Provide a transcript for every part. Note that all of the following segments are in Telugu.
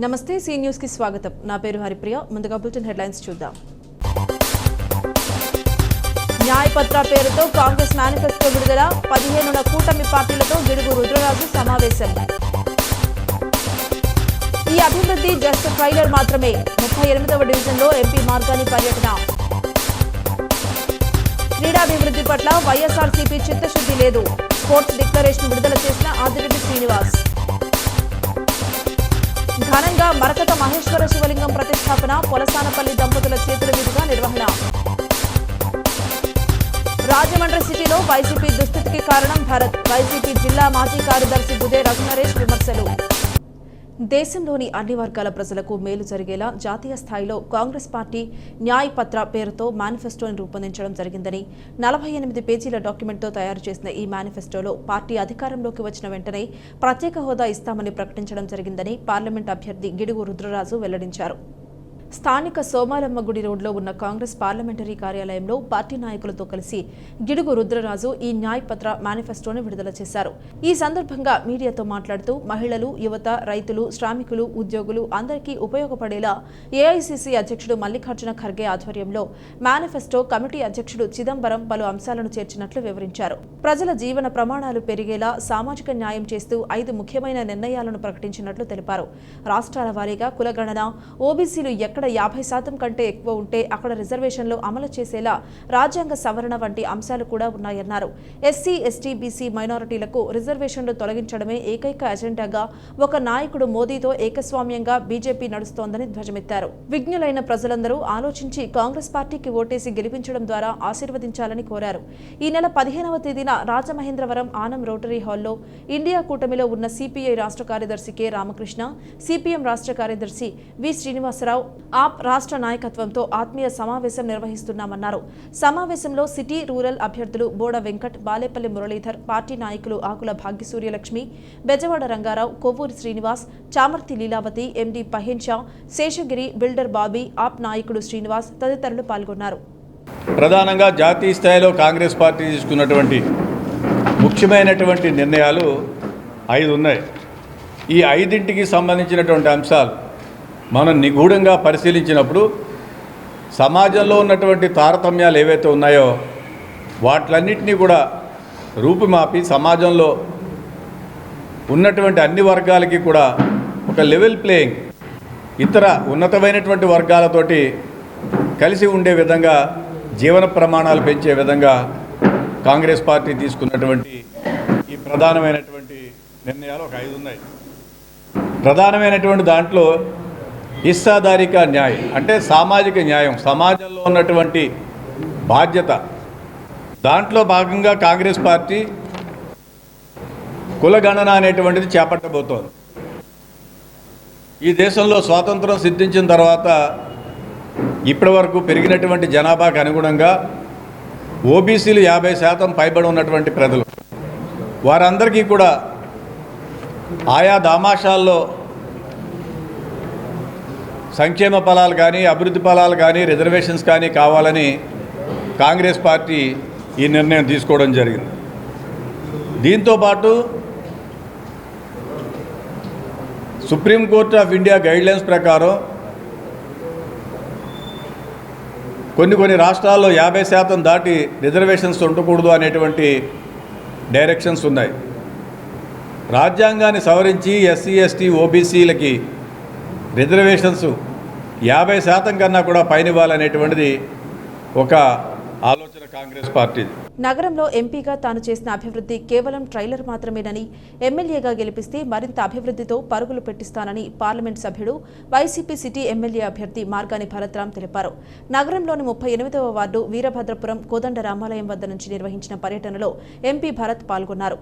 నమస్తే సి న్యూస్ కి స్వాగతం. నా పేరు హరిప్రియ. ముందుగా బులెటిన్ హెడ్లైన్స్ చూద్దాం. న్యాయపత్ర పేరుతో కాంగ్రెస్ మేనిఫెస్టో విడుదల. 15న కూటమి పార్టీలతో గిడుగు రుద్రరాజు సమావేశం. ఈ అభివృద్ధి జస్ట్ ట్రైలర్ మాత్రమే. 38వ డివిజన్లో ఎంపీ మార్గాని పర్యటన. క్రీడాభివృద్ధి పట్ల వైఎస్ఆర్సీపీ చిత్తశుద్ధి లేదు. స్పోర్ట్స్ డిక్లరేషన్ విడుదల చేసిన ఆదిరెడ్డి శ్రీనివాస్. ఘనంగా మరకత మహేశ్వర శివలింగం ప్రతిష్టాపన. పొలసానపల్లి దంపతుల చేతుల మీదుగా నిర్వహణ. రాజమండ్రి సిటీలో వైసీపీ దుస్థితికి కారణం భరత్. వైసీపీ జిల్లా మాజీ కార్యదర్శి బుదే రఘునరేష్ విమర్శలు. దేశంలోని అన్ని వర్గాల ప్రజలకు మేలు జరిగేలా జాతీయ స్థాయిలో కాంగ్రెస్ పార్టీ న్యాయ్ పత్ర పేరుతో మేనిఫెస్టోని రూపొందించడం జరిగిందని 48 పేజీల డాక్యుమెంట్తో తయారు చేసిన ఈ మేనిఫెస్టోలో పార్టీ అధికారంలోకి వచ్చిన వెంటనే ప్రత్యేక హోదా ఇస్తామని ప్రకటించడం జరిగిందని పార్లమెంట్ అభ్యర్థి గిడుగు రుద్రరాజు వెల్లడించారు. స్థానిక సోమాలమ్మ గుడి రోడ్లో ఉన్న కాంగ్రెస్ పార్లమెంటరీ కార్యాలయంలో పార్టీ నాయకులతో కలిసి గిడుగు రుద్రరాజు ఈ న్యాయ్ పత్ర మేనిఫెస్టోని విడుదల చేశారు. ఈ సందర్భంగా మీడియాతో మాట్లాడుతూ మహిళలు, యువత, రైతులు, శ్రామికులు, ఉద్యోగులు అందరికీ ఉపయోగపడేలా ఏఐసీసీ అధ్యక్షుడు మల్లికార్జున ఖర్గే ఆధ్వర్యంలో మేనిఫెస్టో కమిటీ అధ్యక్షుడు చిదంబరం పలు అంశాలను చేర్చినట్లు వివరించారు. ప్రజల జీవన ప్రమాణాలు పెరిగేలా సామాజిక న్యాయం చేస్తూ 5 ముఖ్యమైన నిర్ణయాలను ప్రకటించినట్లు తెలిపారు. రాష్ట్రాల వారీగా కులగణన, ఓబీసీలు ఎక్కడ 50% కంటే ఎక్కువ ఉంటే అక్కడ రిజర్వేషన్లు అమలు చేసేలా రాజ్యాంగ సవరణ వంటి అంశాలు కూడా ఉన్నాయన్నారు. ఎస్సీ, ఎస్టీ, బీసీ మైనారిటీలకు రిజర్వేషన్లు తొలగించడమే ఏకైక అజెండాగా ఒక నాయకుడు మోదీతో ఏకస్వామ్యంగా బీజేపీ నడుస్తోందని ధ్వజమెత్తారు. విజ్ఞులైన ప్రజలందరూ ఆలోచించి కాంగ్రెస్ పార్టీకి ఓటేసి గెలిపించడం ద్వారా ఆశీర్వదించాలని కోరారు. ఈ నెల 15వ తేదీన రాజమహేంద్రవరం ఆనం రోటరీ హాల్లో ఇండియా కూటమిలో ఉన్న సిపిఐ రాష్ట్ర కార్యదర్శి కె రామకృష్ణ, సిపిఎం రాష్ట్ర కార్యదర్శి వి శ్రీనివాసరావు, ఆప్ రాష్ట్ర నాయకత్వంతో ఆత్మీయ సమావేశం నిర్వహిస్తున్నామన్నారు. సమావేశంలో సిటీ, రూరల్ అభ్యర్థులు బోడ వెంకట్, బాలేపల్లి మురళీధర్, పార్టీ నాయకులు ఆకుల భాగ్యసూర్యలక్ష్మి, బెజవాడ రంగారావు, కొవ్వూరి శ్రీనివాస్, చామర్తి లీలావతి, ఎండి పహేన్షా, శేషగిరి, బిల్డర్ బాబీ, ఆప్ నాయకుడు శ్రీనివాస్ తదితరులు పాల్గొన్నారు. ప్రధానంగా జాతీయ స్థాయిలో కాంగ్రెస్ పార్టీ తీసుకున్నటువంటి ముఖ్యమైనటువంటి నిర్ణయాలు 5 ఉన్నాయి. ఈ 5ంటికి సంబంధించినటువంటి అంశాలు మనం నిగూఢంగా పరిశీలించినప్పుడు సమాజంలో ఉన్నటువంటి తారతమ్యాలు ఏవైతే ఉన్నాయో వాటిలన్నింటినీ కూడా రూపుమాపి సమాజంలో ఉన్నటువంటి అన్ని వర్గాలకి కూడా ఒక లెవెల్ ప్లేయింగ్, ఇతర ఉన్నతమైనటువంటి వర్గాలతోటి కలిసి ఉండే విధంగా జీవన ప్రమాణాలు పెంచే విధంగా కాంగ్రెస్ పార్టీ తీసుకున్నటువంటి ఈ ప్రధానమైనటువంటి నిర్ణయాలు ఒక 5 ఉన్నాయి. ప్రధానమైనటువంటి దాంట్లో హిస్సాదారిక న్యాయం అంటే సామాజిక న్యాయం, సమాజంలో ఉన్నటువంటి బాధ్యత. దాంట్లో భాగంగా కాంగ్రెస్ పార్టీ కులగణన అనేటువంటిది చేపట్టబోతోంది. ఈ దేశంలో స్వాతంత్రం సిద్ధించిన తర్వాత ఇప్పటి వరకు పెరిగినటువంటి జనాభాకు అనుగుణంగా ఓబీసీలు 50% పైబడి ఉన్నటువంటి ప్రజలు, వారందరికీ కూడా ఆయా దామాషాల్లో సంక్షేమ ఫలాలు కానీ, అభివృద్ధి ఫలాలు కానీ, రిజర్వేషన్స్ కానీ కావాలని కాంగ్రెస్ పార్టీ ఈ నిర్ణయం తీసుకోవడం జరిగింది. దీంతోపాటు సుప్రీంకోర్టు ఆఫ్ ఇండియా గైడ్లైన్స్ ప్రకారం కొన్ని రాష్ట్రాల్లో 50% దాటి రిజర్వేషన్స్ ఉండకూడదు అనేటువంటి డైరెక్షన్స్ ఉన్నాయి. రాజ్యాంగాన్ని సవరించి ఎస్సీ, ఎస్టీ, ఓబీసీలకి రిజర్వేషన్స్ 50% కన్నా కూడా పైనివ్వాలనేటువంటిది ఒక ఆలోచన కాంగ్రెస్ పార్టీ. నగరంలో ఎంపీగా తాను చేసిన అభివృద్ధి కేవలం ట్రైలర్ మాత్రమేనని, ఎమ్మెల్యేగా గెలిపిస్తే మరింత అభివృద్ధితో పరుగులు పెట్టిస్తానని పార్లమెంట్ సభ్యుడు, వైసీపీ సిటీ ఎమ్మెల్యే అభ్యర్థి మార్గాని భరత్రాం తెలిపారు. నగరంలోని 38వ వార్డు వీరభద్రపురం కోదండ రామాలయం వద్ద నుంచి నిర్వహించిన పర్యటనలో ఎంపీ భరత్ పాల్గొన్నారు.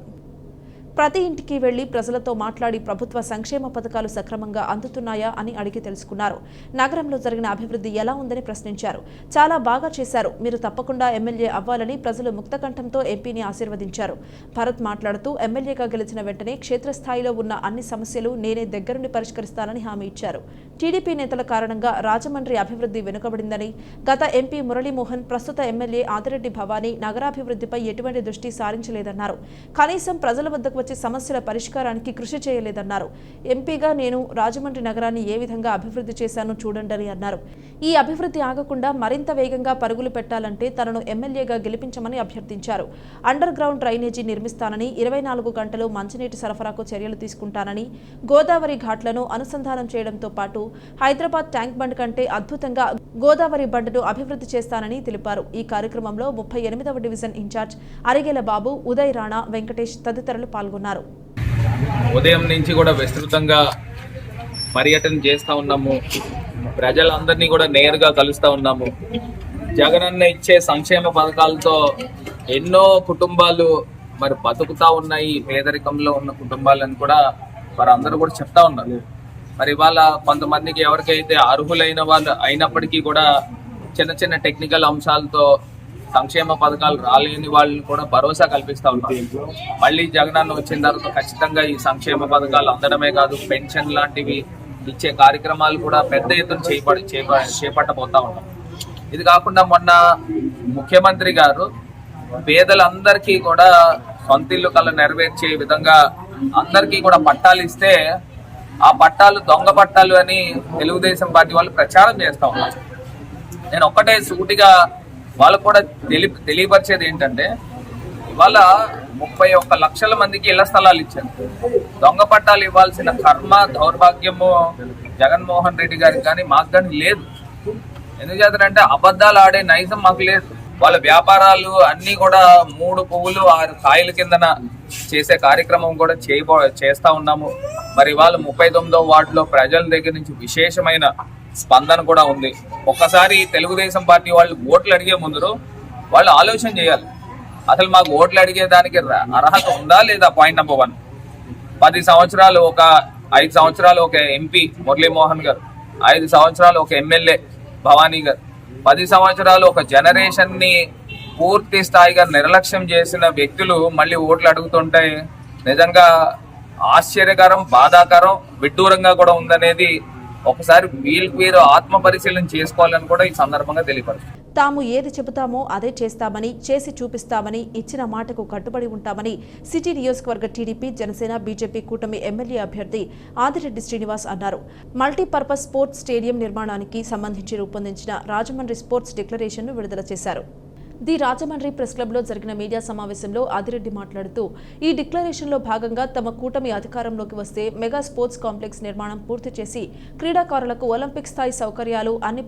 ప్రతి ఇంటికి వెళ్లి ప్రజలతో మాట్లాడి ప్రభుత్వ సంక్షేమ పథకాలు సక్రమంగా అందుతున్నాయా అని అడిగి తెలుసుకున్నారు. నగరంలో జరిగిన అభివృద్ధి ఎలా ఉందని ప్రశ్నించారు. చాలా బాగా చేశారు, మీరు తప్పకుండా ఎమ్మెల్యే అవ్వాలని ప్రజలు ముక్తకంఠంతో ఎంపీని ఆశీర్వదించారు. భరత్ మాట్లాడుతూ ఎమ్మెల్యేగా గెలిచిన వెంటనే క్షేత్రస్థాయిలో ఉన్న అన్ని సమస్యలు నేనే దగ్గరుండి పరిష్కరిస్తానని హామీ ఇచ్చారు. టీడీపీ నేతల కారణంగా రాజమండ్రి అభివృద్ధి వెనుకబడిందని, గత ఎంపీ మురళీమోహన్, ప్రస్తుత ఎమ్మెల్యే ఆదిరెడ్డి భవానీ నగరాభివృద్ధిపై ఎటువంటి దృష్టి సారించలేదన్నారు. కనీసం ప్రజల వద్దకు వచ్చి సమస్యల పరిష్కారానికి కృషి చేయలేదన్నారు. ఎంపీగా నేను రాజమండ్రి నగరాన్ని ఏ విధంగా అభివృద్ధి చేశానో చూడండి అన్నారు. ఈ అభివృద్ధి ఆగకుండా మరింత వేగంగా పరుగులు పెట్టాలంటే తనను ఎమ్మెల్యేగా గెలిపించమని అభ్యర్థించారు. అండర్ గ్రౌండ్ డ్రైనేజీ నిర్మిస్తానని, 24 గంటలు మంచినీటి సరఫరాకు చర్యలు తీసుకుంటానని, గోదావరి ఘాట్లను అనుసంధానం చేయడంతో పాటు హైదరాబాద్ ట్యాంక్ బండ్ కంటే అద్భుతంగా గోదావరి బండ్ను అభివృద్ధి చేస్తానని తెలిపారు. ఈ కార్యక్రమంలో 38వ డివిజన్ ఇన్ఛార్జ్ అరిగెల బాబు, ఉదయ్ రాణా, వెంకటేష్ తదితరులు పాల్గొన్నారు. ఉదయం నుంచి కూడా విస్తృతంగా పర్యటన చేస్తూ ఉన్నాము. ప్రజలందరినీ కూడా నేరుగా కలుస్తూ ఉన్నాము. జగనన్న ఇచ్చే సంక్షేమ పథకాలతో ఎన్నో కుటుంబాలు మరి బతుకుతా ఉన్నాయి. పేదరికంలో ఉన్న కుటుంబాలను కూడా మరి అందరూ కూడా చెప్తా ఉన్నారు. మరి ఇవాళ కొంతమందికి ఎవరికైతే అర్హులైన వాళ్ళు అయినప్పటికీ కూడా చిన్న చిన్న టెక్నికల్ అంశాలతో సంక్షేమ పథకాలు రాలేని వాళ్ళని కూడా భరోసా కల్పిస్తూ ఉన్నారు. మళ్ళీ జగనన్న వచ్చిన తర్వాత ఖచ్చితంగా ఈ సంక్షేమ పథకాలు అందడమే కాదు, పెన్షన్ లాంటివి ఇచ్చే కార్యక్రమాలు కూడా పెద్ద ఎత్తున చేపట్టబోతా ఉన్నాం. ఇది కాకుండా మొన్న ముఖ్యమంత్రి గారు పేదలందరికీ కూడా సొంతిల్లు కళ నెరవేర్చే విధంగా అందరికీ కూడా పట్టాలు ఇస్తే ఆ పట్టాలు దొంగ పట్టాలు అని తెలుగుదేశం పార్టీ వాళ్ళు ప్రచారం చేస్తూ ఉన్నారు. నేను ఒక్కటే సూటిగా వాళ్ళకు కూడా తెలియపరిచేది ఏంటంటే, ఇవాళ 31 లక్షల మందికి ఇళ్ల స్థలాలు ఇచ్చారు. దొంగ పట్టాలు ఇవ్వాల్సిన కర్మ దౌర్భాగ్యము జగన్మోహన్ రెడ్డి గారికి కానీ మాకు కానీ లేదు. ఎందుకు చేస్తారంటే అబద్ధాలు ఆడే నైజం మాకు లేదు. వాళ్ళ వ్యాపారాలు అన్ని కూడా 3 పువ్వులు 6 కాయల కిందన చేసే కార్యక్రమం కూడా చేస్తా ఉన్నాము. మరి వాళ్ళు 39వ వార్డులో ప్రజల దగ్గర నుంచి విశేషమైన స్పందన కూడా ఉంది. ఒక్కసారి తెలుగుదేశం పార్టీ వాళ్ళు ఓట్లు అడిగే ముందు వాళ్ళు ఆలోచన చేయాలి, అసలు మాకు ఓట్లు అడిగేదానికి అర్హత ఉందా లేదా. పాయింట్ నెంబర్ 1, 10 సంవత్సరాలు 5 సంవత్సరాలు ఒక ఎంపీ మురళీమోహన్ గారు, 5 సంవత్సరాలు ఒక ఎమ్మెల్యే భవానీ గారు, 10 సంవత్సరాలు ఒక జనరేషన్ ని పూర్తి స్థాయిగా నిర్లక్ష్యం చేసిన వ్యక్తులు మళ్ళీ ఓట్లు అడుగుతుంటే నిజంగా ఆశ్చర్యకరం, బాధాకరం, విడ్డూరంగా కూడా ఉందనేది ఒకసారి వీరు ఆత్మ పరిశీలన చేసుకోవాలని కూడా ఈ సందర్భంగా తెలియపరుస్తారు. తాము ఏది చెబుతామో అదే చేస్తామని, చేసి చూపిస్తామని, ఇచ్చిన మాటకు కట్టుబడి ఉంటామని సిటీ నియోజకవర్గ టీడీపీ, జనసేన, బీజేపీ కూటమి ఎమ్మెల్యే అభ్యర్థి ఆదిరెడ్డి శ్రీనివాస్ అన్నారు. మల్టీపర్పస్ స్పోర్ట్స్ స్టేడియం నిర్మాణానికి సంబంధించి రూపొందించిన రాజమండ్రి స్పోర్ట్స్ డిక్లరేషన్ను విడుదల చేశారు. ది రాజమండ్రి ప్రెస్ క్లబ్లో జరిగిన మీడియా సమావేశంలో ఆదిరెడ్డి మాట్లాడుతూ, ఈ డిక్లరేషన్లో భాగంగా తమ కూటమి అధికారంలోకి వస్తే మెగా స్పోర్ట్స్ కాంప్లెక్స్ నిర్మాణం పూర్తి చేసి క్రీడాకారులకు ఒలింపిక్ స్థాయి సౌకర్యాలు, అన్ని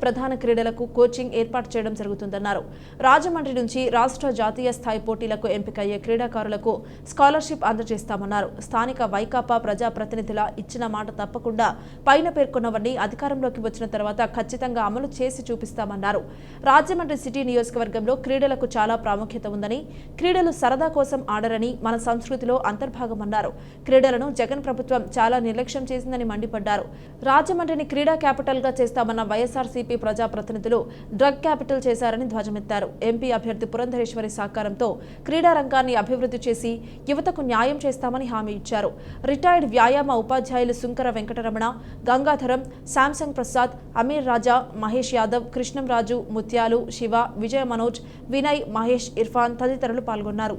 ప్రధాన క్రీడలకు కోచింగ్ ఏర్పాటు చేయడం జరుగుతుందన్నారు. రాజమండ్రి నుంచి రాష్ట్ర, జాతీయ స్థాయి పోటీలకు ఎంపికయ్యే క్రీడాకారులకు స్కాలర్షిప్ అందజేస్తామన్నారు. స్థానిక వైకాపా ప్రజాప్రతినిధుల ఇచ్చిన మాట తప్పకుండా పైన పేర్కొన్నవన్నీ అధికారంలోకి వచ్చిన తర్వాత ఖచ్చితంగా అమలు చేసి చూపిస్తామన్నారు. రాజమండ్రి సిటీ నియోజకవర్గంలో క్రీడలకు చాలా ప్రాముఖ్యత ఉందని, క్రీడలు సరదా కోసం ఆడరని మన సంస్కృతిలో అంతర్భాగమన్నారు. క్రీడలను జగన్ ప్రభుత్వం చాలా నిర్లక్ష్యం చేసిందని మండిపడ్డారు. రాజమండ్రిని క్రీడా క్యాపిటల్గా చేస్తామన్న వైఎస్ఆర్సీపీ ప్రజాప్రతినిధులు డ్రగ్ క్యాపిటల్ చేశారని ధ్వజమెత్తారు. ఎంపీ అభ్యర్థి పురంధరేశ్వరి సహకారంతో క్రీడా రంగాన్ని అభివృద్ధి చేసి యువతకు న్యాయం చేస్తామని హామీ ఇచ్చారు. రిటైర్డ్ వ్యాయామ ఉపాధ్యాయులు సుంకర వెంకటరమణ, గంగాధరం, శాంసంగ్ ప్రసాద్, అమీర్ రాజా, మహేష్ యాదవ్, కృష్ణంరాజు, ముత్యాలు, శివ, విజయ మనోజ్, వినయ్, మహేష్, ఇర్ఫాన్ తదితరులు పాల్గొన్నారు.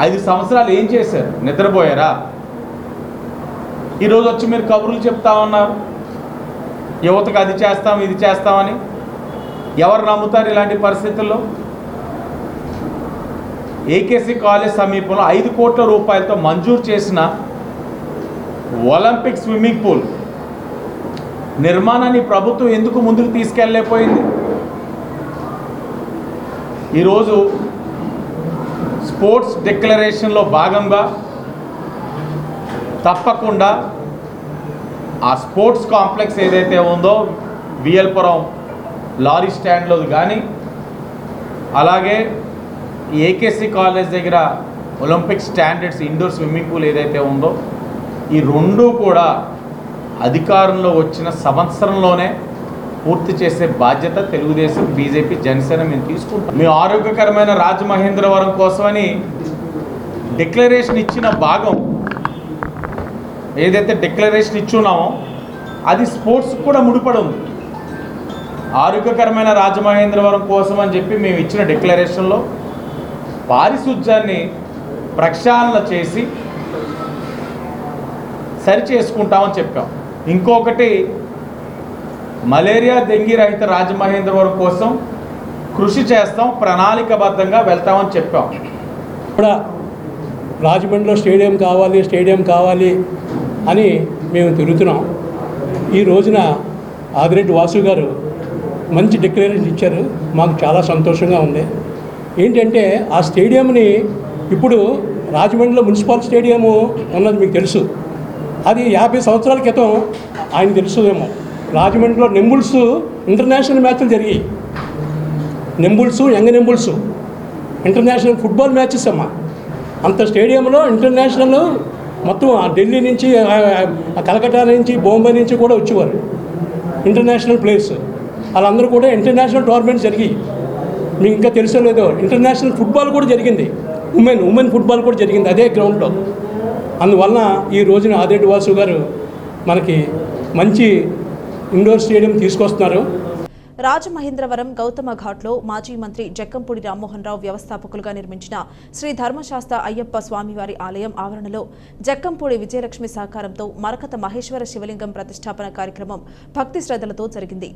5 సంవత్సరాలు ఏం చేశారు? నిద్రపోయారా? ఈరోజు వచ్చి మీరు కబుర్లు చెప్తా ఉన్నారు, యువతకు అది చేస్తాం ఇది చేస్తామని. ఎవరు నమ్ముతారు ఇలాంటి పరిస్థితుల్లో? ఏకేసీ కాలేజ్ సమీపంలో 5 కోట్ల రూపాయలతో మంజూరు చేసిన ఒలింపిక్ స్విమ్మింగ్ పూల్ నిర్మాణాన్ని ప్రభుత్వం ఎందుకు ముందుకు తీసుకెళ్ళలేకపోయింది? ఈరోజు స్పోర్ట్స్ డిక్లరేషన్లో భాగంగా తప్పకుండా ఆ స్పోర్ట్స్ కాంప్లెక్స్ ఏదైతే ఉందో విఎల్పురం లారీ స్టాండ్లో కానీ, అలాగే ఏకేసీ కాలేజ్ దగ్గర Olympic standards indoor swimming pool ఏదైతే ఉందో, ఈ 2 కూడా అధికారంలో వచ్చిన సంవత్సరంలోనే పూర్తి చేసే బాధ్యత తెలుగుదేశం, బీజేపీ, జనసేన మేము తీసుకుంటాం. మేము ఆరోగ్యకరమైన రాజమహేంద్రవరం కోసమని డిక్లరేషన్ ఇచ్చిన భాగం ఏదైతే డిక్లరేషన్ ఇచ్చున్నామో అది స్పోర్ట్స్ కూడా ముడిపడి ఉంది. ఆరోగ్యకరమైన రాజమహేంద్రవరం కోసం అని చెప్పి మేము ఇచ్చిన డిక్లరేషన్లో పారిశుధ్యాన్ని ప్రక్షాళన చేసి సరి చేసుకుంటామని చెప్పాం. ఇంకొకటి మలేరియా డెంగీ రహిత రాజమహేంద్రవరం కోసం కృషి చేస్తాం, ప్రణాళికబద్ధంగా వెళ్తామని చెప్పాం. కూడా రాజమండ్రిలో స్టేడియం కావాలి అని మేము తిరుగుతున్నాం. ఈ రోజున ఆదిరెడ్డి వాసు గారు మంచి డిక్లరేషన్ ఇచ్చారు, మాకు చాలా సంతోషంగా ఉంది. ఏంటంటే ఆ స్టేడియంని ఇప్పుడు రాజమండ్రిలో మున్సిపల్ స్టేడియము ఉన్నది మీకు తెలుసు, అది 50 సంవత్సరాల క్రితం ఆయన తెలుసుదేమో. రాజమండ్రిలో నెంబుల్స్ ఇంటర్నేషనల్ మ్యాచ్లు జరిగాయి, యంగ్ నెంబుల్స్ ఇంటర్నేషనల్ ఫుట్బాల్ మ్యాచెస్ అమ్మా. అంత స్టేడియంలో ఇంటర్నేషనల్ మొత్తం ఢిల్లీ నుంచి, కలకట్టా నుంచి, బాంబే నుంచి కూడా వచ్చేవారు ఇంటర్నేషనల్ ప్లేయర్స్. వాళ్ళందరూ కూడా ఇంటర్నేషనల్ టోర్నమెంట్స్ జరిగాయి. మీకు ఇంకా తెలుసో లేదో, ఇంటర్నేషనల్ ఫుట్బాల్ కూడా జరిగింది, ఉమెన్ ఫుట్బాల్ కూడా జరిగింది అదే గ్రౌండ్లో. అందువలన ఈ రోజున ఆదిరెడ్డి వాసు గారు మనకి మంచి ఇండోర్ స్టేడియం తీసుకొస్తున్నారు. రాజమహేంద్రవరం గౌతమ ఘాట్లో మాజీ మంత్రి జక్కంపూడి రామ్మోహన్ రావు వ్యవస్థాపకులుగా నిర్మించిన శ్రీ ధర్మశాస్త్ర అయ్యప్ప స్వామివారి ఆలయం ఆవరణలో జక్కంపూడి విజయలక్ష్మి సహకారంతో మరకత మహేశ్వర శివలింగం ప్రతిష్టాపన కార్యక్రమం భక్తి శ్రద్ధలతో జరిగింది.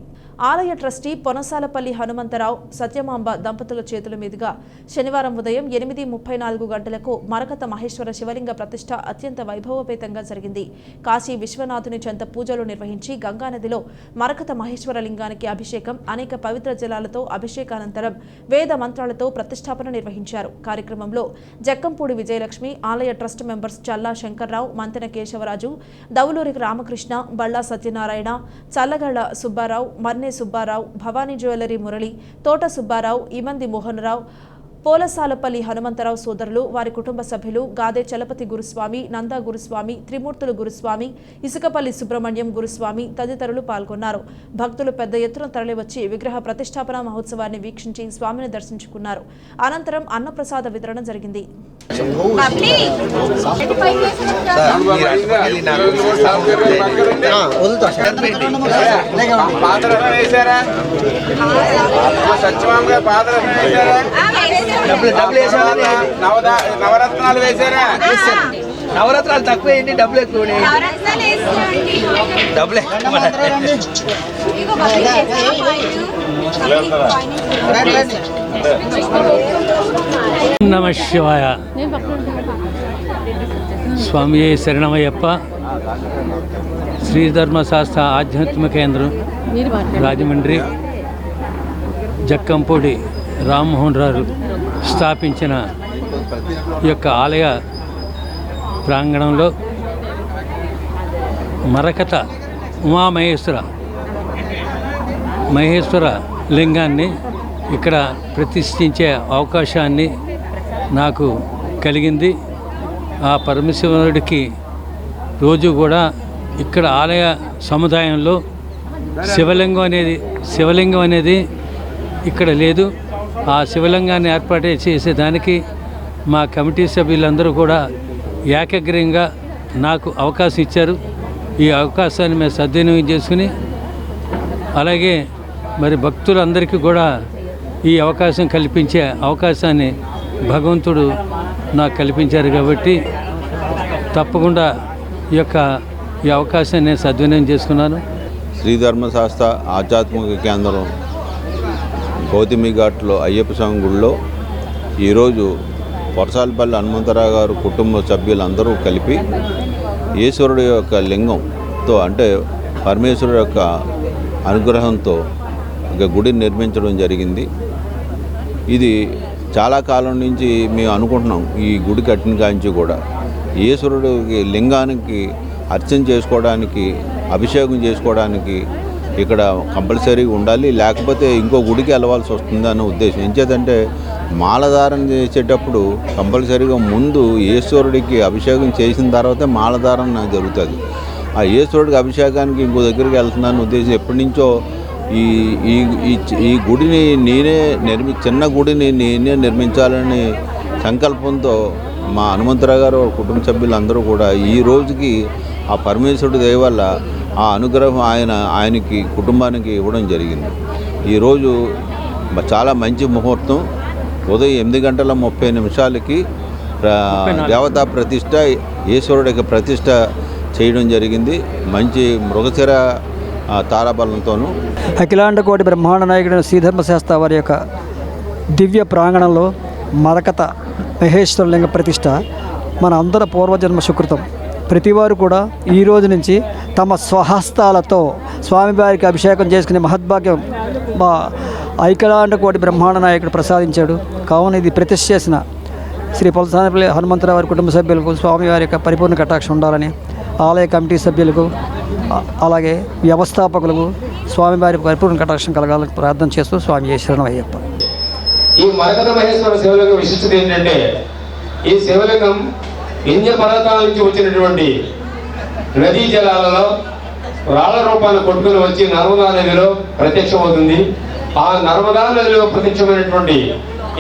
ఆలయ ట్రస్టీ పొనసాలపల్లి హనుమంతరావు సత్యమాంబ దంపతుల చేతుల మీదుగా శనివారం ఉదయం 8:34 గంటలకు మరకత మహేశ్వర శివలింగ ప్రతిష్ఠ అత్యంత వైభవపేతంగా జరిగింది. కాశీ విశ్వనాథుని చెంత పూజలు నిర్వహించి గంగానదిలో మరకత మహేశ్వర లింగానికి అభిషేకం, అనేక పవిత్ర జలాలతో అభిషేకానంతరం వేద మంత్రాలతో ప్రతిష్టాపన నిర్వహించారు. కార్యక్రమంలో జక్కంపూడి విజయలక్ష్మి, ఆలయ ట్రస్ట్ మెంబర్స్ చల్లా శంకర్రావు, మంతెన కేశవరాజు, దౌలూరి రామకృష్ణ, బళ్ళా సత్యనారాయణ, చల్లగళ్ల సుబ్బారావు, మర్నే సుబ్బారావు, భవానీ జ్యువెలరీ మురళి, తోట సుబ్బారావు, ఇమంది మోహనరావు, పోలసాలపల్లి హనుమంతరావు సోదరులు, వారి కుటుంబ సభ్యులు, గాదే చలపతి గురుస్వామి, నందా గురుస్వామి, త్రిమూర్తులు గురుస్వామి, ఇసుకపల్లి సుబ్రహ్మణ్యం గురుస్వామి తదితరులు పాల్గొన్నారు. భక్తులు పెద్ద ఎత్తున తరలివచ్చి విగ్రహ ప్రతిష్టాపన మహోత్సవాన్ని వీక్షించి స్వామిని దర్శించుకున్నారు. అనంతరం అన్నప్రసాద వితరణ జరిగింది. నవరత్నాలు వేసారా? నవరత్నాలు తక్కువ ఏంటి, డబ్బులు ఎక్కువ డబ్బులు నమ శివాయ. స్వామి శరణమయ్యప్ప. శ్రీ ధర్మశాస్త్ర ఆధ్యాత్మిక కేంద్రం రాజమండ్రి జక్కంపూడి రామ్మోహన్ రావు స్థాపించిన ఈ యొక్క ఆలయ ప్రాంగణంలో మరకత మహేశ్వర లింగాన్ని ఇక్కడ ప్రతిష్ఠించే అవకాశాన్ని నాకు కలిగింది. ఆ పరమశివుడికి రోజు కూడా ఇక్కడ ఆలయ సముదాయంలో శివలింగం అనేది ఇక్కడ లేదు. ఆ శివలింగాన్ని ఏర్పాటు చేసేదానికి మా కమిటీ సభ్యులందరూ కూడా ఏకగ్రీవంగా నాకు అవకాశం ఇచ్చారు. ఈ అవకాశాన్ని మేము సద్వినియోగం చేసుకుని, అలాగే మరి భక్తులందరికీ కూడా ఈ అవకాశం కల్పించే అవకాశాన్ని భగవంతుడు నాకు కల్పించారు. కాబట్టి తప్పకుండా ఈ అవకాశాన్ని నేను సద్వినియోగం చేసుకున్నాను. శ్రీ ధర్మశాస్త్ర ఆధ్యాత్మిక కేంద్రం గౌతమి ఘాట్లో అయ్యప్ప స్వామి గుడిలో ఈరోజు పొరసాలపల్లి హనుమంతరావు గారు కుటుంబ సభ్యులందరూ కలిపి ఈశ్వరుడు యొక్క లింగంతో, అంటే పరమేశ్వరుడు యొక్క అనుగ్రహంతో ఒక గుడిని నిర్మించడం జరిగింది. ఇది చాలా కాలం నుంచి మేము అనుకుంటున్నాం. ఈ గుడి కట్టిన కాంచి కూడా ఈశ్వరుడికి లింగానికి అర్చన చేసుకోవడానికి, అభిషేకం చేసుకోవడానికి ఇక్కడ కంపల్సరీగా ఉండాలి, లేకపోతే ఇంకో గుడికి వెళ్ళవలసి వస్తుంది అనే ఉద్దేశం. ఎంచేతంటే మాలధారణ చేసేటప్పుడు కంపల్సరీగా ముందు ఈశ్వరుడికి అభిషేకం చేసిన తర్వాతే మాలధారణ జరుగుతుంది. ఆ ఈశ్వరుడికి అభిషేకానికి ఇంకో దగ్గరికి వెళ్తున్నాను ఉద్దేశం ఎప్పటి నుంచో ఈ గుడిని చిన్న గుడిని నేనే నిర్మించాలని సంకల్పంతో మా హనుమంతరావు గారు కుటుంబ సభ్యులందరూ కూడా ఈ రోజుకి ఆ పరమేశ్వరుడి దయ వల్ల ఆ అనుగ్రహం ఆయనకి కుటుంబానికి ఇవ్వడం జరిగింది. ఈరోజు చాలా మంచి ముహూర్తం. ఉదయం 8:30 గంటలకి దేవతా ప్రతిష్ట, ఈశ్వరుడికి ప్రతిష్ట చేయడం జరిగింది. మంచి మృగశిర తారాబలంతోనూ. అఖిలాండ కోటి బ్రహ్మాండ నాయకుడైన శ్రీధర్మశాస్త్ర వారి యొక్క దివ్య ప్రాంగణంలో మరకత మహేశ్వరలింగ ప్రతిష్ట మన అందరి పూర్వజన్మ సుకృతం. ప్రతివారు కూడా ఈ రోజు నుంచి తమ స్వహస్తాలతో స్వామివారికి అభిషేకం చేసుకునే మహద్భాగ్యం మా ఐకలాండ కోటి బ్రహ్మాండ నాయకుడు ప్రసాదించాడు. కావున ఇది ప్రతిష్ఠ చేసిన శ్రీ పలసానపల్లి హనుమంతరావు వారి కుటుంబ సభ్యులకు స్వామివారి యొక్క పరిపూర్ణ కటాక్షం ఉండాలని, ఆలయ కమిటీ సభ్యులకు అలాగే వ్యవస్థాపకులకు స్వామివారి పరిపూర్ణ కటాక్షం కలగాలని ప్రార్థన చేస్తూ స్వామి శరణం అయ్యప్ప. ఈ మరకత మహేశ్వర శివలింగం విశిష్టత ఏంటంటే, ఈ శివలింగం వింధ్య పర్వతాల నుంచి వచ్చినటువంటి నదీ జలాలలో రాళ్ల రూపాన్ని కొట్టుకుని వచ్చి నర్మదా నదిలో ప్రత్యక్షమవుతుంది. ఆ నర్మదా నదిలో ప్రత్యక్షమైనటువంటి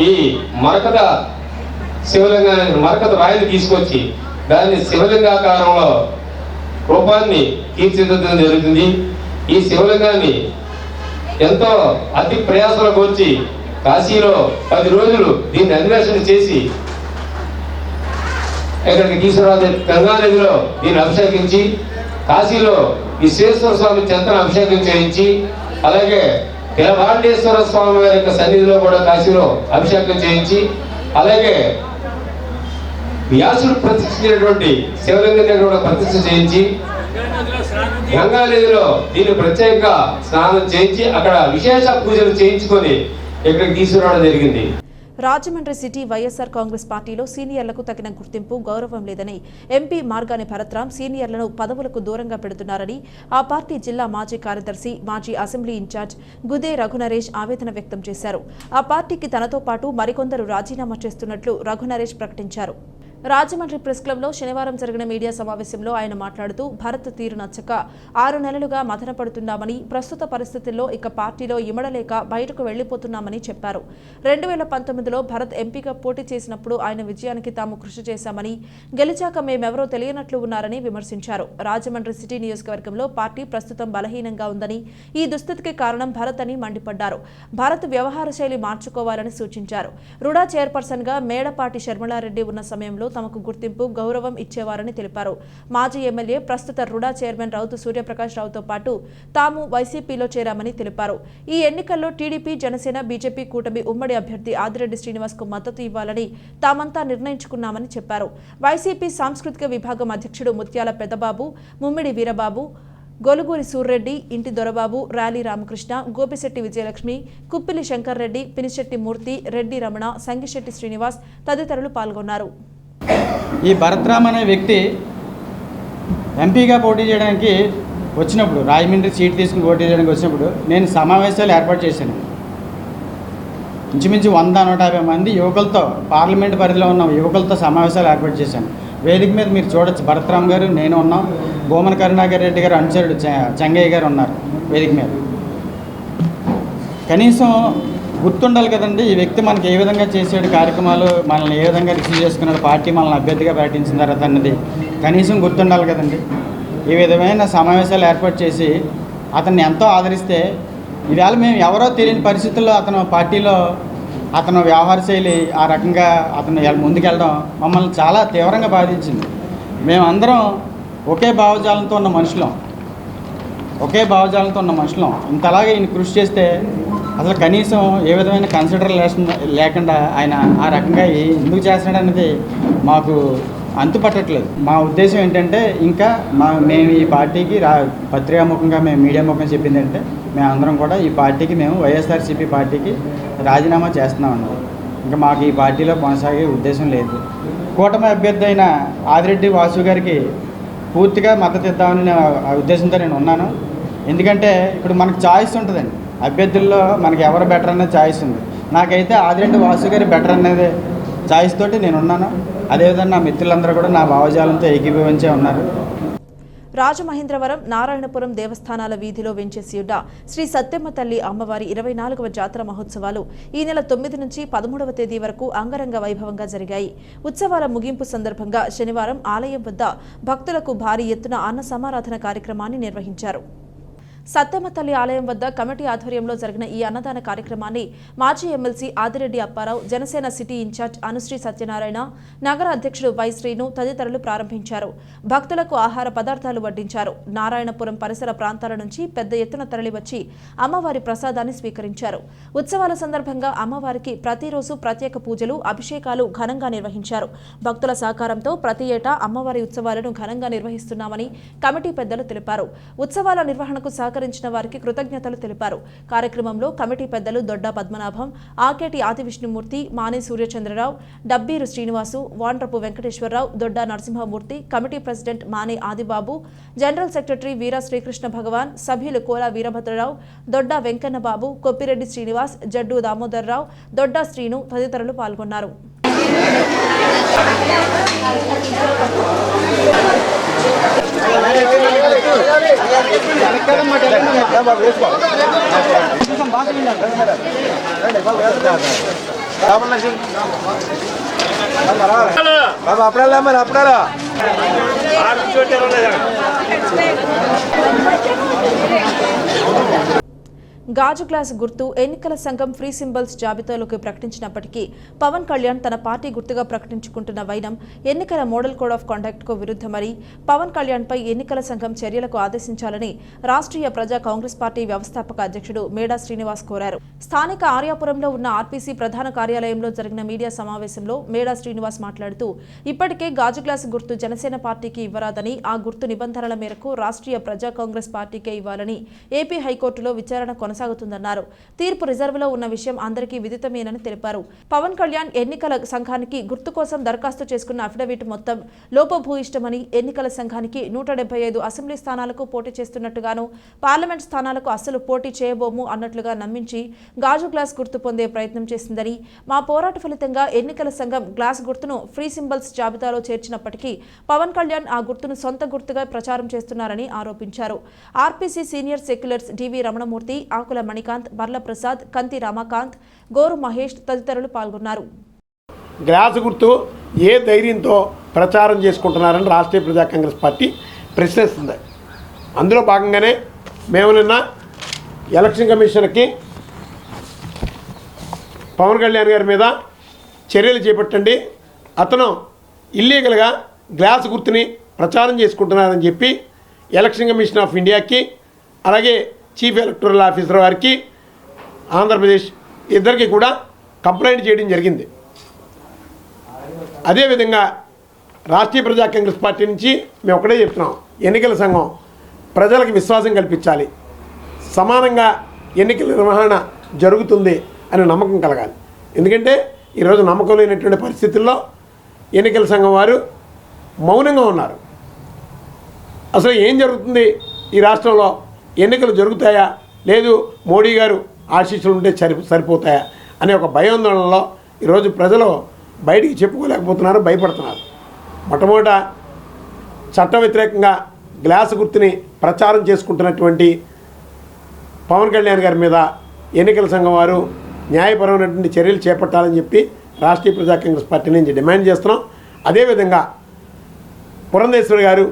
ఈ మరకత శివలింగాన్ని, మరకత రాయిని తీసుకొచ్చి దాన్ని శివలింగాకారంలో రూపాన్ని తీర్చిదిద్దడం జరుగుతుంది. ఈ శివలింగాన్ని ఎంతో అతి ప్రయాసలకు వచ్చి కాశీలో 10 రోజులు దీన్ని అన్వేషణ చేసి ఇక్కడికి తీసుకురాదు గంగా నదిలో దీన్ని అభిషేకించి, కాశీలో విశ్వేశ్వర స్వామి చెంతన అభిషేకం చేయించి, అలాగే తిలభాండేశ్వర స్వామి వారి యొక్క సన్నిధిలో కూడా కాశీలో అభిషేకం చేయించి, అలాగే వ్యాసుడు ప్రతిష్ఠించినటువంటి శివలింగం దగ్గర కూడా ప్రతిష్ఠ చేయించి, గంగా నదిలో దీన్ని ప్రత్యేకంగా స్నానం చేయించి అక్కడ విశేష పూజలు చేయించుకొని ఇక్కడికి తీసుకురావడం జరిగింది. రాజమండ్రి సిటీ వైఎస్ఆర్ కాంగ్రెస్ పార్టీలో సీనియర్లకు తగిన గుర్తింపు, గౌరవం లేదని ఎంపీ మార్గాని భరత్రామ్ సీనియర్లను పదవులకు దూరంగా పెడుతున్నారని ఆ పార్టీ జిల్లా మాజీ కార్యదర్శి, మాజీ అసెంబ్లీ ఇన్ఛార్జ్ గుదే రఘునరేష్ ఆవేదన వ్యక్తం చేశారు. ఆ పార్టీకి తనతో పాటు మరికొందరు రాజీనామా చేస్తున్నట్లు రఘునరేష్ ప్రకటించారు. రాజమండ్రి ప్రెస్ క్లబ్లో శనివారం జరిగిన మీడియా సమావేశంలో ఆయన మాట్లాడుతూ, భరత్ తీరు నచ్చక 6 నెలలుగా మదన పడుతున్నామని, ప్రస్తుత పరిస్థితుల్లో ఇక పార్టీలో ఇమడలేక బయటకు వెళ్లిపోతున్నామని చెప్పారు. 2019లో భరత్ ఎంపీగా పోటీ చేసినప్పుడు ఆయన విజయానికి తాము కృషి చేశామని, గెలిచాక మేమెవరో తెలియనట్లు ఉన్నారని విమర్శించారు. రాజమండ్రి సిటీ నియోజకవర్గంలో పార్టీ ప్రస్తుతం బలహీనంగా ఉందని, ఈ దుస్థితికి కారణం భరత్ అని మండిపడ్డారు. భరత్ వ్యవహార శైలి మార్చుకోవాలని సూచించారు. రుడా చైర్పర్సన్గా మేడపాటి శర్మలారెడ్డి ఉన్న సమయంలో తమకు గుర్తింపు, గౌరవం ఇచ్చేవారని తెలిపారు. మాజీ ఎమ్మెల్యే, ప్రస్తుత రుడా చైర్మన్ రౌతు సూర్యప్రకాష్ రావుతో పాటు తాము వైసీపీలో చేరామని తెలిపారు. ఈ ఎన్నికల్లో టీడీపీ, జనసేన, బీజేపీ కూటమి ఉమ్మడి అభ్యర్థి ఆదిరెడ్డి శ్రీనివాస్కు మద్దతు ఇవ్వాలని తామంతా నిర్ణయించుకున్నామని చెప్పారు. వైసీపీ సాంస్కృతిక విభాగం అధ్యక్షుడు ముత్యాల పెద్దబాబు, ముమ్మిడి వీరబాబు, గొలుగూరి సూర్రెడ్డి, ఇంటి దొరబాబు, ర్యాలీ రామకృష్ణ, గోపిశెట్టి విజయలక్ష్మి, కుప్పిలి శంకర్రెడ్డి, పినిశెట్టి మూర్తి, రెడ్డి రమణ, సంగిశెట్టి శ్రీనివాస్ తదితరులు పాల్గొన్నారు. ఈ భరత్రామ్ అనే వ్యక్తి ఎంపీగా పోటీ చేయడానికి వచ్చినప్పుడు, రాజమండ్రి సీట్ తీసుకుని పోటీ చేయడానికి వచ్చినప్పుడు నేను సమావేశాలు ఏర్పాటు చేశాను. ఇంచుమించు 100-150 మంది యువకులతో, పార్లమెంట్ పరిధిలో ఉన్న యువకులతో సమావేశాలు ఏర్పాటు చేశాను. వేదిక మీద మీరు చూడొచ్చు, భరత్రామ్ గారు, నేను ఉన్నాం, భూమన కరుణాకర్ రెడ్డి గారు అనుచరుడు చెంగయ్య గారు ఉన్నారు వేదిక మీద. కనీసం గుర్తుండాలి కదండి, ఈ వ్యక్తి మనకి ఏ విధంగా చేసాడు కార్యక్రమాలు, మనల్ని ఏ విధంగా రిసీవ్ చేసుకున్నాడు, పార్టీ మనల్ని అభ్యర్థిగా ప్రకటించిన తర్వాత అన్నది కనీసం గుర్తుండాలి కదండి. ఈ విధమైన సమావేశాలు ఏర్పాటు చేసి అతన్ని ఎంతో ఆదరిస్తే, ఈవేళ మేము ఎవరో తెలియని పరిస్థితుల్లో అతను పార్టీలో అతను వ్యవహార శైలి ఆ రకంగా అతను ముందుకెళ్ళడం మమ్మల్ని చాలా తీవ్రంగా బాధించింది. మేమందరం ఒకే భావజాలంతో ఉన్న మనుషులం, ఇంతలాగే ఈయన కృషి చేస్తే అసలు కనీసం ఏ విధమైన కన్సిడరేషన్ లేకుండా ఆయన ఆ రకంగా ఎందుకు చేస్తున్నాడనేది మాకు అంతుపట్టట్లేదు. మా ఉద్దేశం ఏంటంటే, ఇంకా మేము ఈ పార్టీకి పత్రికాముఖంగా, మేము మీడియా ముఖంగా చెప్పింది అంటే, మేమందరం కూడా ఈ పార్టీకి, మేము వైఎస్ఆర్సీపీ పార్టీకి రాజీనామా చేస్తున్నామన్నారు. ఇంకా మాకు ఈ పార్టీలో కొనసాగే ఉద్దేశం లేదు. కూటమి అభ్యర్థి అయిన ఆదిరెడ్డి వాసు గారికి పూర్తిగా మద్దతు ఇద్దామని ఉద్దేశంతో నేను ఉన్నాను. ఎందుకంటే ఇప్పుడు మనకు ఛాయిస్ ఉంటుందండి, అభ్యర్థుల్లో మనకి ఎవరు బెటర్ అనేది ఛాయిస్ ఉంది. నాకైతే ఆదిరెడ్డి వాసు గారి బెటర్ అనేది ఛాయిస్ తోటి నేను ఉన్నాను. అదేవిధంగా నా మిత్రులందరూ కూడా నా భావజాలంతో ఏకీభవించే ఉన్నారు. రాజమహేంద్రవరం, నారాయణపురం దేవస్థానాల వీధిలో వెంచేసియున్న శ్రీ సత్యమ్మ తల్లి అమ్మవారి 24వ జాతర మహోత్సవాలు ఈ నెల 9 నుంచి 13వ తేదీ వరకు అంగరంగ వైభవంగా జరిగాయి. ఉత్సవాల ముగింపు సందర్భంగా శనివారం ఆలయం వద్ద భక్తులకు భారీ ఎత్తున అన్న సమారాధన కార్యక్రమాన్ని నిర్వహించారు. సత్యమ్మ తల్లి ఆలయం వద్ద కమిటీ ఆధ్వర్యంలో జరిగిన ఈ అన్నదాన కార్యక్రమాన్ని మాజీ MLC Adireddy Apparao, Janasena city incharge Anushree Satyanarayana, నగర అధ్యక్షుడు వై శ్రీను తదితరులు ప్రారంభించారు. భక్తులకు ఆహార పదార్థాలు వడ్డించారు. నారాయణపురం పరిసర ప్రాంతాల నుంచి పెద్ద ఎత్తున తరలివచ్చి అమ్మవారి ప్రసాదాన్ని స్వీకరించారు. ఉత్సవాల సందర్భంగా అమ్మవారికి ప్రతిరోజు ప్రత్యేక పూజలు, అభిషేకాలు ఘనంగా నిర్వహించారు. భక్తుల సహకారంతో ప్రతి ఏటా అమ్మవారి ఉత్సవాలను ఘనంగా నిర్వహిస్తున్నామని కమిటీ పెద్దలు తెలిపారు. ఉత్సవాల నిర్వహణకు సహకరించిన వారికి కృతజ్ఞతలు తెలిపారు. కార్యక్రమంలో కమిటీ పెద్దలు దొడ్డ పద్మనాభం, ఆకేటి ఆది విష్ణుమూర్తి, మానే సూర్యచంద్రరావు, డబ్బీరు శ్రీనివాసు, వాండ్రపు వెంకటేశ్వరరావు, దొడ్డ నరసింహమూర్తి, కమిటీ ప్రెసిడెంట్ మానే ఆదిబాబు, జనరల్ సెక్రటరీ వీర శ్రీకృష్ణ భగవాన్, సభ్యులు కోలా వీరభద్రరావు, దొడ్డ వెంకన్నబాబు, కొప్పిరెడ్డి శ్రీనివాస్, జడ్డు దామోదర్రావు, దొడ్డ శ్రీను తదితరులు పాల్గొన్నారు. గాజు గ్లాస్ గుర్తు ఎన్నికల సంఘం ఫ్రీ సింబల్స్ జాబితాలోకి ప్రకటించినప్పటికీ పవన్ కళ్యాణ్ తన పార్టీ గుర్తుగా ప్రకటించుకుంటున్న వైనం ఎన్నికల మోడల్ కోడ్ ఆఫ్ కాండక్ట్ కు విరుద్ధమని పవన్ కళ్యాణ్ పై ఎన్నికల సంఘం చర్యలకు ఆదేశించాలని రాష్ట్రీయ ప్రజా కాంగ్రెస్ పార్టీ వ్యవస్థాపక అధ్యక్షుడు మేడా శ్రీనివాస్ కోరారు. స్థానిక ఆర్యాపురంలో ఉన్న ఆర్పీసీ ప్రధాన కార్యాలయంలో జరిగిన మీడియా సమావేశంలో మేడా శ్రీనివాస్ మాట్లాడుతూ ఇప్పటికే గాజు గ్లాస్ గుర్తు జనసేన పార్టీకి ఇవ్వరాదని, ఆ గుర్తు నిబంధనల మేరకు రాష్ట్రీయ ప్రజా కాంగ్రెస్ పార్టీకే ఇవ్వాలని ఏపీ హైకోర్టులో విచారణ కొనసాగుతుందన్నారు. తీర్పు రిజర్వులో ఉన్న విషయం అందరికీ విదితమేనని తెలిపారు. పవన్ కళ్యాణ్ ఎన్నికల సంఘానికి గుర్తు కోసం దరఖాస్తు చేసుకున్న అఫిడవిట్ మొత్తం లోపభూయిష్టమని, ఎన్నికల సంఘానికి 175 అసెంబ్లీ స్థానాలకు పోటీ చేస్తున్నట్టుగాను, పార్లమెంట్ స్థానాలకు అస్సలు పోటీ చేయబోము అన్నట్లుగా నమ్మించి గాజు గ్లాస్ గుర్తు పొందే ప్రయత్నం చేసిందని, మా పోరాట ఫలితంగా ఎన్నికల సంఘం గ్లాస్ గుర్తును ఫ్రీ సింబల్స్ జాబితాలో చేర్చినప్పటికీ పవన్ కళ్యాణ్ ఆ గుర్తును సొంత గుర్తుగా ప్రచారం చేస్తున్నారని ఆరోపించారు. ఆర్పీసీ సీనియర్ సెక్యులర్స్ డివి రమణమూర్తి, ఆకుల మణికాంత్, బర్ల ప్రసాద్, కంతి రామకాంత్, గోరు మహేష్ తదితరులు పాల్గొన్నారు. గ్లాస్ గుర్తు ఏ ధైర్యంతో ప్రచారం చేసుకుంటున్నారని రాష్ట్రీయ ప్రజా కాంగ్రెస్ పార్టీ ప్రశ్నిస్తుంది. అందులో భాగంగానే మేము నిన్న ఎలక్షన్ కమిషన్కి పవన్ కళ్యాణ్ గారి మీద చర్యలు చేపట్టండి, అతను ఇల్లీగల్గా గ్లాస్ గుర్తుని ప్రచారం చేసుకుంటున్నారని చెప్పి ఎలక్షన్ కమిషన్ ఆఫ్ ఇండియాకి, అలాగే చీఫ్ ఎలక్టరల్ ఆఫీసర్ వారికి, ఆంధ్రప్రదేశ్ ఇద్దరికి కూడా కంప్లైంట్ చేయడం జరిగింది. అదేవిధంగా రాష్ట్రీయ ప్రజా కాంగ్రెస్ పార్టీ నుంచి మేము ఒకటే చెప్తున్నాం, ఎన్నికల సంఘం ప్రజలకు విశ్వాసం కల్పించాలి, సమానంగా ఎన్నికల నిర్వహణ జరుగుతుంది అనే నమ్మకం కలగాలి. ఎందుకంటే ఈరోజు నమ్మకం లేనటువంటి పరిస్థితుల్లో ఎన్నికల సంఘం వారు మౌనంగా ఉన్నారు. అసలు ఏం జరుగుతుంది ఈ రాష్ట్రంలో, ఎన్నికలు జరుగుతాయా లేదు మోడీ గారు ఆశీస్సులు ఉంటే సరిపోతాయా అనే ఒక భయాందోళనలో ఈరోజు ప్రజలు బయటికి చెప్పుకోలేకపోతున్నారు, భయపడుతున్నారు. మొట్టమొదట చట్ట వ్యతిరేకంగా గ్లాస్ గుర్తుని ప్రచారం చేసుకుంటున్నటువంటి పవన్ కళ్యాణ్ గారి మీద ఎన్నికల సంఘం వారు న్యాయపరమైనటువంటి చర్యలు చేపట్టాలని చెప్పి రాష్ట్రీయ ప్రజా కాంగ్రెస్ పార్టీ నుంచి డిమాండ్ చేస్తున్నాం. అదేవిధంగా పురంధేశ్వరి గారు,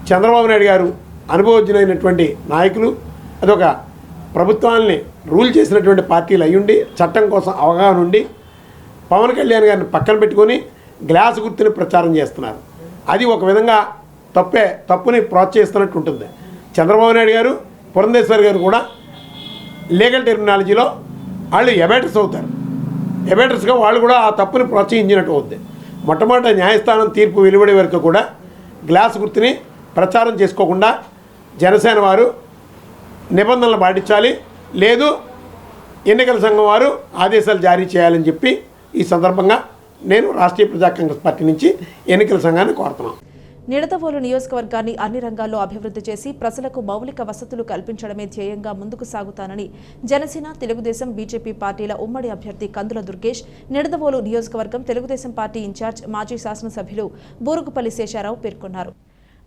చంద్రబాబు నాయుడు గారు అనుభవజ్ఞులైనటువంటి నాయకులు, అదొక ప్రభుత్వాన్ని రూల్ చేసినటువంటి పార్టీలు అయ్యుండి చట్టం కోసం అవగాహన ఉండి పవన్ కళ్యాణ్ గారిని పక్కన పెట్టుకొని గ్లాస్ గుర్తుని ప్రచారం చేస్తున్నారు. అది ఒక విధంగా తప్పుని ప్రోత్సహిస్తున్నట్టు ఉంటుంది. చంద్రబాబు నాయుడు గారు, పురంధేశ్వరి గారు కూడా లీగల్ టెర్మినాలజీలో వాళ్ళు ఎబేటర్స్ అవుతారు. ఎబేటర్స్గా వాళ్ళు కూడా ఆ తప్పుని ప్రోత్సహించినట్టు అవుతుంది. మొట్టమొదటి న్యాయస్థానం తీర్పు వెలువడే వరకు కూడా గ్లాస్ గుర్తుని ప్రచారం చేసుకోకుండా జనసేన వారు నిబంధనలు పాటించాలి, లేదు ఎన్నికల సంఘం వారు ఆదేశాలు జారీ చేయాలని చెప్పి ఈ సందర్భంగా నేను రాష్ట్రీయ ప్రజా కాంగ్రెస్ పార్టీ నుంచి ఎన్నికల సంఘాన్ని కోరుతున్నాను. నిడదవోలు నియోజకవర్గాన్ని అన్ని రంగాల్లో అభివృద్ధి చేసి ప్రజలకు మౌలిక వసతులు కల్పించడమే ధ్యేయంగా ముందుకు సాగుతానని జనసేన, తెలుగుదేశం, బీజేపీ పార్టీల ఉమ్మడి అభ్యర్థి కందుల దుర్గేష్, నిడదవోలు నియోజకవర్గం తెలుగుదేశం పార్టీ ఇన్ఛార్జ్ మాజీ శాసనసభ్యులు బూరుగుపల్లి శేషారావు పేర్కొన్నారు.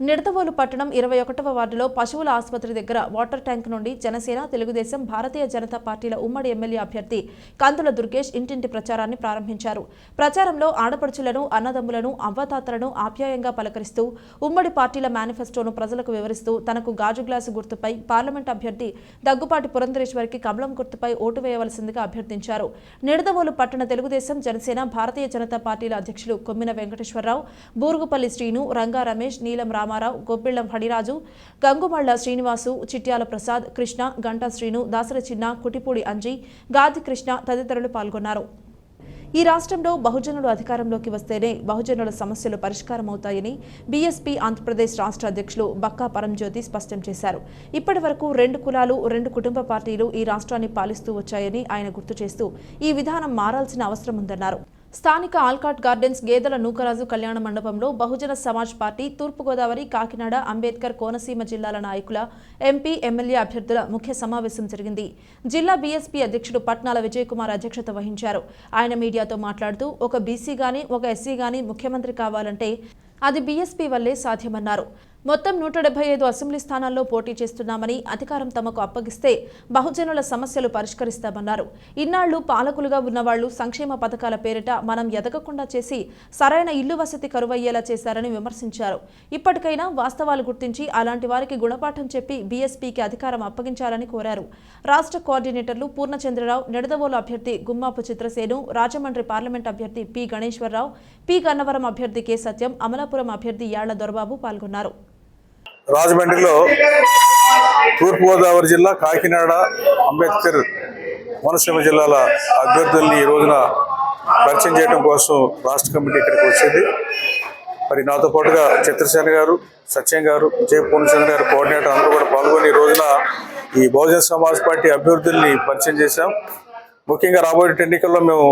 నిడదవోలు పట్టణం 21వ వార్డులో పశువుల ఆసుపత్రి దగ్గర వాటర్ ట్యాంక్ నుండి జనసేన, తెలుగుదేశం, భారతీయ జనతా పార్టీల ఉమ్మడి ఎమ్మెల్యే అభ్యర్థి కందుల దుర్గేష్ ఇంటింటి ప్రచారాన్ని ప్రారంభించారు. ప్రచారంలో ఆడపడుచులను, అన్నదమ్ములను, అవ్వతాతలను ఆప్యాయంగా పలకరిస్తూ ఉమ్మడి పార్టీల మేనిఫెస్టోను ప్రజలకు వివరిస్తూ తనకు గాజు గ్లాసు గుర్తుపై పార్లమెంట్ అభ్యర్థి దగ్గుపాటి పురంధరేశ్వరికి కమలం గుర్తుపై ఓటు వేయవలసిందిగా అభ్యర్థించారు. నిడదవోలు పట్టణ తెలుగుదేశం, జనసేన, భారతీయ జనతా పార్టీల అధ్యక్షులు కొమ్మిన వెంకటేశ్వరరావు, బూరుగుపల్లి శ్రీను, రంగా రమేష్, నీలం రామారావు, గొబ్బిళ్లం హడిరాజు, గంగుమళ్ల శ్రీనివాసు, చిట్యాల ప్రసాద్, కృష్ణ, గంటా శ్రీను, దాసరి చిన్న, కుటిపూడి అంజీ, గాది కృష్ణ తదితరులు పాల్గొన్నారు. ఈ రాష్ట్రంలో బహుజనులు అధికారంలోకి వస్తేనే బహుజనుల సమస్యలు పరిష్కారమవుతాయని బీఎస్పీ ఆంధ్రప్రదేశ్ రాష్ట్ర అధ్యక్షులు బక్కా పరంజ్యోతి స్పష్టం చేశారు. ఇప్పటి వరకు 2 కులాలు, 2 కుటుంబ పార్టీలు ఈ రాష్ట్రాన్ని పాలిస్తూ వచ్చాయని ఆయన గుర్తు చేస్తూ ఈ విధానం మారాల్సిన అవసరం ఉందన్నారు. స్థానిక ఆల్కాట్ గార్డెన్స్ గేదెల నూకరాజు కళ్యాణ మండపంలో బహుజన సమాజ్ పార్టీ తూర్పుగోదావరి, కాకినాడ, అంబేద్కర్ కోనసీమ జిల్లాల నాయకుల, ఎంపీ, ఎమ్మెల్యే అభ్యర్థుల ముఖ్య సమావేశం జరిగింది. జిల్లా బీఎస్పీ అధ్యక్షుడు పట్నాల విజయకుమార్ అధ్యక్షత వహించారు. ఆయన మీడియాతో మాట్లాడుతూ ఒక బీసీ గాని, ఒక ఎస్సీ గాని ముఖ్యమంత్రి కావాలంటే అది బీఎస్పీ వల్లే సాధ్యమన్నారు. మొత్తం 175 అసెంబ్లీ స్థానాల్లో పోటీ చేస్తున్నామని, అధికారం తమకు అప్పగిస్తే బహుజనుల సమస్యలు పరిష్కరిస్తామన్నారు. ఇన్నాళ్లు పాలకులుగా ఉన్నవాళ్లు సంక్షేమ పథకాల పేరిట మనం ఎదగకుండా చేసి సరైన ఇల్లు వసతి కరువయ్యేలా చేశారని విమర్శించారు. ఇప్పటికైనా వాస్తవాలు గుర్తించి అలాంటి వారికి గుణపాఠం చెప్పి బీఎస్పీకి అధికారం అప్పగించాలని కోరారు. రాష్ట్ర కోఆర్డినేటర్లు పూర్ణచంద్రరావు, నిడదవోలు అభ్యర్థి గుమ్మాపు చిత్రసేను, రాజమండ్రి పార్లమెంట్ అభ్యర్థి పి గణేశ్వరరావు, పి గన్నవరం అభ్యర్థి కె సత్యం, అమలాపురం అభ్యర్థి యాళ్ల దొరబాబు పాల్గొన్నారు. రాజమండ్రిలో తూర్పుగోదావరి జిల్లా, కాకినాడ, అంబేద్కర్ కోనసీమ జిల్లాల అభ్యర్థుల్ని ఈ రోజున పరిచయం చేయడం కోసం రాష్ట్ర కమిటీ ఇక్కడికి వచ్చింది. మరి నాతో పాటుగా చిత్రసేన గారు, సత్యం గారు, జే పూర్ణచంద్ర గారు కోఆర్డినేటర్ అందరూ కూడా పాల్గొని ఈ రోజున ఈ బహుజన సమాజ్ పార్టీ అభ్యర్థుల్ని పరిచయం చేశాం. ముఖ్యంగా రాబోయే ఎన్నికల్లో మేము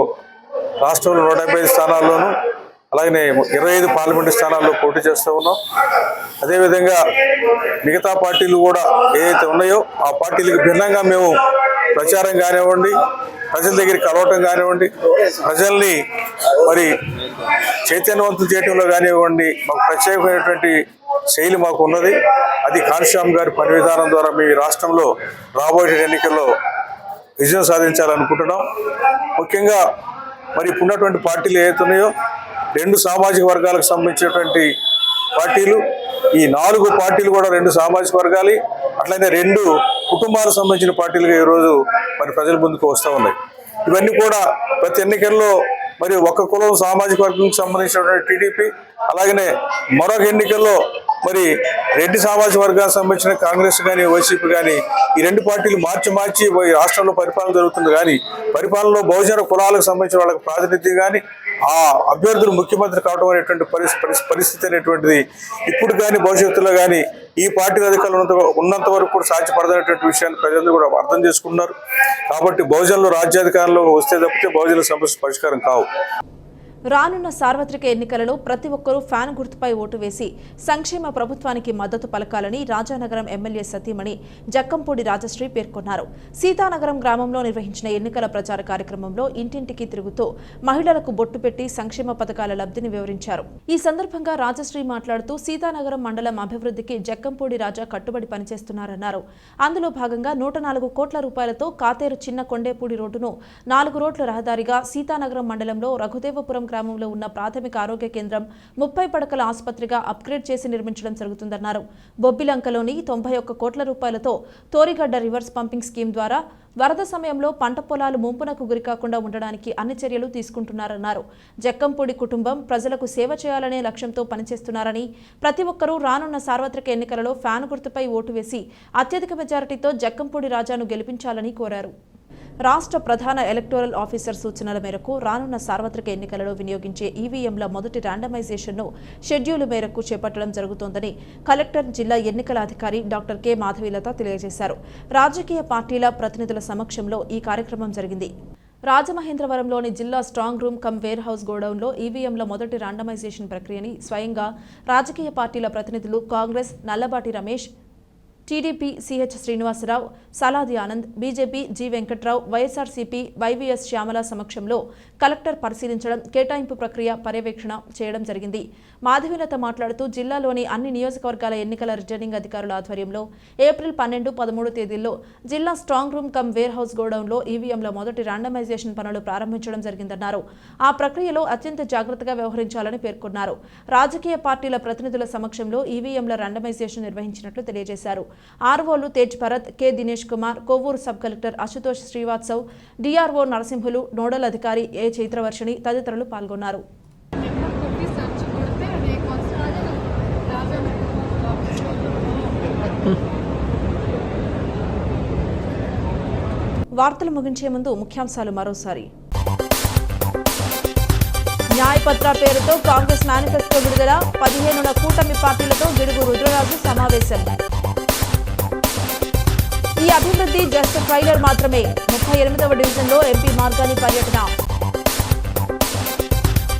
రాష్ట్రంలో 175 స్థానాల్లోనూ అలాగనే 25 పార్లమెంటు స్థానాల్లో పోటీ చేస్తూ ఉన్నాం. అదేవిధంగా మిగతా పార్టీలు కూడా ఏదైతే ఉన్నాయో ఆ పార్టీలకు భిన్నంగా మేము ప్రచారం కానివ్వండి, ప్రజల దగ్గరికి కలవటం కానివ్వండి, ప్రజల్ని మరి చైతన్యవంతులు చేయడంలో కానివ్వండి, మాకు ప్రత్యేకమైనటువంటి శైలి మాకు ఉన్నది. అది కాన్స్వామి గారి పని విధానం ద్వారా మీ రాష్ట్రంలో రాబోయే ఎన్నికల్లో విజయం సాధించాలనుకుంటున్నాం. ముఖ్యంగా మరి ఇప్పుడున్నటువంటి పార్టీలు ఏవైతే ఉన్నాయో 2 సామాజిక వర్గాలకు సంబంధించినటువంటి పార్టీలు, ఈ 4 పార్టీలు కూడా 2 సామాజిక వర్గాలు, అట్లనే 2 కుటుంబాలకు సంబంధించిన పార్టీలుగా ఈరోజు మరి ప్రజల ముందుకు వస్తూ ఉన్నాయి. ఇవన్నీ కూడా ప్రతి ఎన్నికల్లో మరి ఒక కులం సామాజిక వర్గంకి సంబంధించినటువంటి టీడీపీ, అలాగనే మరొక ఎన్నికల్లో మరి రెడ్డి సామాజిక వర్గానికి సంబంధించిన కాంగ్రెస్ కానీ, వైసీపీ కానీ ఈ 2 పార్టీలు మార్చి రాష్ట్రంలో పరిపాలన జరుగుతుంది. కానీ పరిపాలనలో బహుజన కులాలకు సంబంధించిన వాళ్ళకి ప్రాతినిధ్యం కానీ, ఆ అభ్యర్థులు ముఖ్యమంత్రి కావడం అనేటువంటి పరిస్థితి అనేటువంటిది ఇప్పుడు కానీ భవిష్యత్తులో కానీ ఈ పార్టీల అధికారులు ఉన్నంత వరకు కూడా సాధ్యపడదనేటువంటి విషయాన్ని ప్రజలు కూడా అర్థం చేసుకున్నారు. కాబట్టి బహుజనులు రాజ్యాధికారంలో వస్తే తప్పితే బహుజనుల సమస్య పరిష్కారం కావు. రానున్న సార్వత్రిక ఎన్నికలలో ప్రతి ఒక్కరూ ఫ్యాన్ గుర్తుపై ఓటు వేసి సంక్షేమ ప్రభుత్వానికి మద్దతు పలకాలని రాజానగరం ఎమ్మెల్యే సతీమణి జక్కంపూడి రాజశ్రీ పేర్కొన్నారు. సీతానగరం గ్రామంలో నిర్వహించిన ఎన్నికల ప్రచార కార్యక్రమంలో ఇంటింటికి తిరుగుతూ మహిళలకు బొట్టు పెట్టి సంక్షేమ పథకాల లబ్ధిని వివరించారు. ఈ సందర్భంగా రాజశ్రీ మాట్లాడుతూ సీతానగరం మండలం అభివృద్ధికి జక్కంపూడి రాజా కట్టుబడి పనిచేస్తున్నారన్నారు. అందులో భాగంగా 104 కోట్ల రూపాయలతో కాతేరు చిన్న కొండేపూడి రోడ్డును 4 రోడ్ల రహదారిగా, సీతానగరం మండలంలో రఘుదేవపురం గ్రామంలో ఉన్న ప్రాథమిక ఆరోగ్య కేంద్రం 30 పడకల ఆసుపత్రిగా అప్గ్రేడ్ చేసి నిర్మించడం జరుగుతుందన్నారు. బొబ్బిలంకలోని 91 కోట్ల రూపాయలతో తోరిగడ్డ రివర్స్ పంపింగ్ స్కీమ్ ద్వారా వరద సమయంలో పంట పొలాలు ముంపునకు గురికాకుండా ఉండడానికి అన్ని చర్యలు తీసుకుంటున్నారన్నారు. జక్కంపూడి కుటుంబం ప్రజలకు సేవ చేయాలనే లక్ష్యంతో పనిచేస్తున్నారని, ప్రతి ఒక్కరూ రానున్న సార్వత్రిక ఎన్నికలలో ఫ్యాన్ గుర్తుపై ఓటు వేసి అత్యధిక మెజారిటీతో జక్కంపూడి రాజాను గెలిపించాలని కోరారు. రాష్ట్ర ప్రధాన ఎలక్టోరల్ ఆఫీసర్ సూచనల మేరకు రానున్న సార్వత్రిక ఎన్నికలలో వినియోగించే ఈవీఎంల మొదటి ర్యాండమైజేషన్ను షెడ్యూల్ మేరకు చేపట్టడం జరుగుతోందని కలెక్టర్, జిల్లా ఎన్నికల అధికారి డాక్టర్ కె మాధవీలత తెలియజేశారు. రాజకీయ పార్టీల ప్రతినిధుల సమక్షంలో ఈ కార్యక్రమం జరిగింది. రాజమహేంద్రవరంలోని జిల్లా strong room cum warehouse గోడౌన్లో ఈవీఎంల మొదటి ర్యాండమైజేషన్ ప్రక్రియని స్వయంగా రాజకీయ పార్టీల ప్రతినిధులు Congress Nallabati Ramesh, TDP CH Srinivasa Rao, Saladi Anand, BJP G Venkatrao, YSRCP YVS Shyamala సమక్షంలో కలెక్టర్ పరిశీలించడం, కేటాయింపు ప్రక్రియ పర్యవేక్షణ చేయడం జరిగింది. మాధవీలత మాట్లాడుతూ జిల్లాలోని అన్ని నియోజకవర్గాల ఎన్నికల రిటర్నింగ్ అధికారుల ఆధ్వర్యంలో ఏప్రిల్ 12, 13 తేదీల్లో జిల్లా strong room cum warehouse గోడౌన్లో ఈవీఎంల మొదటి ర్యాండమైజేషన్ పనులు ప్రారంభించడం జరిగిందన్నారు. ఆ ప్రక్రియలో అత్యంత జాగ్రత్తగా వ్యవహరించాలని పేర్కొన్నారు. రాజకీయ పార్టీల ప్రతినిధుల సమక్షంలో ఈవీఎంల ర్యాండమైజేషన్ నిర్వహించినట్లు తెలియజేశారు. ఆర్ఓలు Tej Bharat, K Dinesh Kumar, Kovvur sub collector Ashutosh Srivastav, DRO Narasimhulu, nodal అధికారి ఏ చైత్రవర్షిణి తదితరులు పాల్గొన్నారు. వార్తలు ముగించే ముందు ముఖ్యాంశాలు మరోసారి. న్యాయపత్ర పేరుతో కాంగ్రెస్ మేనిఫెస్టో విడుదల, 15న కూటమి పార్టీలతో గిడుగు రుద్రరాజు సమావేశం. ఈ అభివృద్ధి జస్ట్ ట్రైలర్ మాత్రమే, 38వ డివిజన్లో ఎంపీ మార్గాని పర్యటన.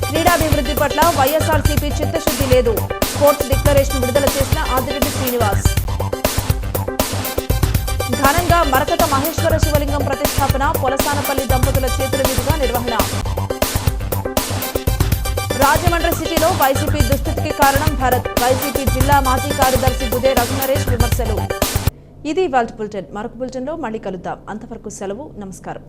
క్రీడాభివృద్ధి పట్ల వైఎస్ఆర్సీపీ చిత్తశుద్ధి లేదు, స్పోర్ట్స్ డిక్లరేషన్ విడుదల చేసిన ఆదిరెడ్డి శ్రీనివాస్. ఘనంగా మరకత మహేశ్వర శివలింగం ప్రతిష్టాపన, పొలసానపల్లి దంపతుల చేతుల మీదుగా నిర్వహణ. రాజమండ్రి సిటీలో వైసీపీ దుస్థితికి కారణం భరత్, వైసీపీ జిల్లా మాజీ కార్యదర్శి దుదే రఘునరేష్ విమర్శలు. ఇది ఇవాల్టి బులెటిన్. మరొక బులెటిన్లో మళ్ళీ కలుద్దాం. అంతవరకు సెలవు. నమస్కారం.